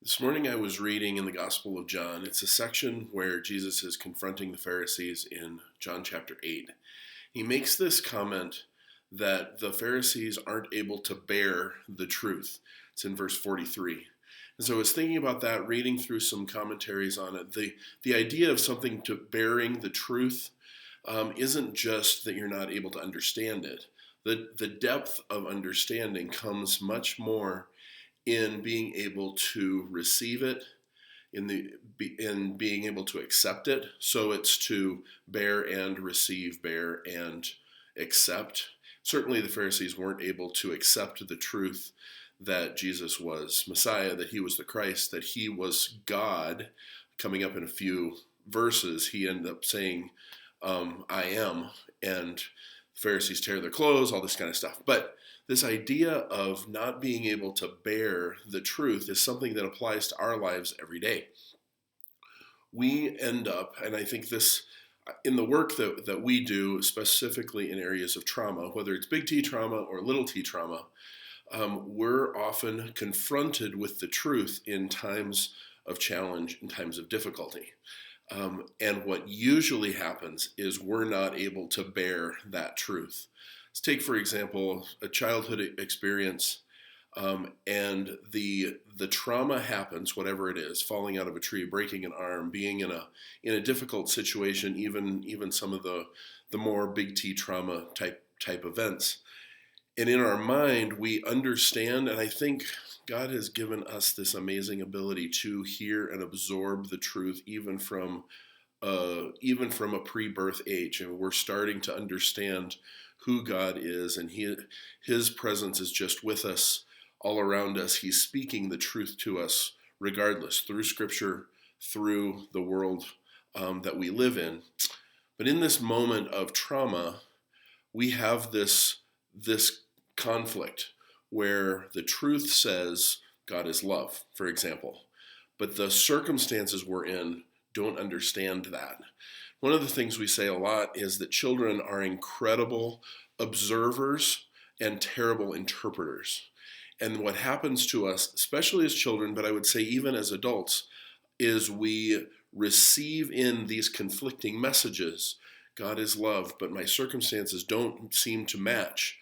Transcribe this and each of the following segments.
This morning I was reading in the Gospel of John. It's a section where Jesus is confronting the Pharisees in John chapter 8. He makes this comment that the Pharisees aren't able to bear the truth. It's in verse 43. And so I was thinking about that, reading through some commentaries on it. The idea of something to bearing the truth isn't just that you're not able to understand it. The depth of understanding comes much more in being able to receive it, in being able to accept it. So it's to bear and receive, bear and accept. Certainly the Pharisees weren't able to accept the truth that Jesus was Messiah, that he was the Christ, that he was God. Coming up in a few verses, he ended up saying, I am, and the Pharisees tear their clothes, all this kind of stuff. But this idea of not being able to bear the truth is something that applies to our lives every day. We end up, and I think this, in the work that we do, specifically in areas of trauma, whether it's big T trauma or little t trauma, we're often confronted with the truth in times of challenge, in times of difficulty. And what usually happens is we're not able to bear that truth. Let's take, for example, a childhood experience, and the trauma happens, whatever it is, falling out of a tree, breaking an arm, being in a difficult situation, even some of the more big T trauma type events. And in our mind, we understand, and I think God has given us this amazing ability to hear and absorb the truth, even from a pre-birth age, and we're starting to understand who God is, and His presence is just with us, all around us. He's speaking the truth to us, regardless, through Scripture, through the world that we live in. But in this moment of trauma, we have this conflict where the truth says God is love, for example, but the circumstances we're in don't understand that. One of the things we say a lot is that children are incredible observers and terrible interpreters. And what happens to us, especially as children, but I would say even as adults, is we receive in these conflicting messages. God is love, but my circumstances don't seem to match.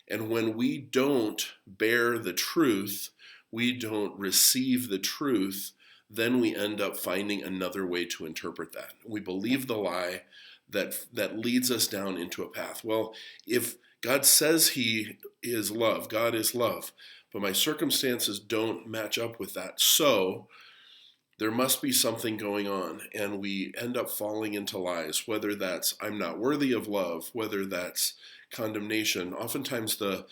And when we don't bear the truth, we don't receive the truth, then we end up finding another way to interpret that. We believe the lie that leads us down into a path. Well, if God says he is love, God is love, but my circumstances don't match up with that, so there must be something going on, and we end up falling into lies, whether that's I'm not worthy of love, whether that's condemnation. Oftentimes the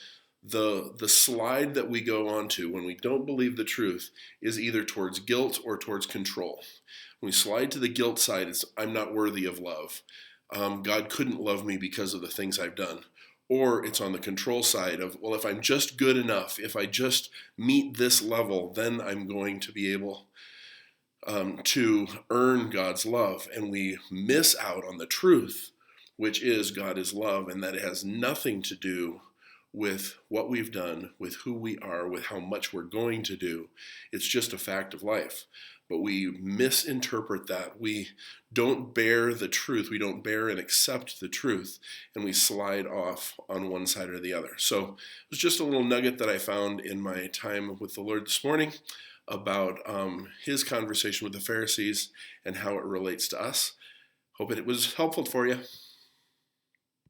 slide that we go onto when we don't believe the truth is either towards guilt or towards control. When we slide to the guilt side, it's I'm not worthy of love. God couldn't love me because of the things I've done. Or it's on the control side of, well, if I'm just good enough, if I just meet this level, then I'm going to be able to earn God's love. And we miss out on the truth, which is God is love, and that it has nothing to do with what we've done, with who we are, with how much we're going to do. It's just a fact of life. But we misinterpret that. We don't bear the truth. We don't bear and accept the truth, and we slide off on one side or the other. So it was just a little nugget that I found in my time with the Lord this morning about his conversation with the Pharisees and how it relates to us. Hope it was helpful for you.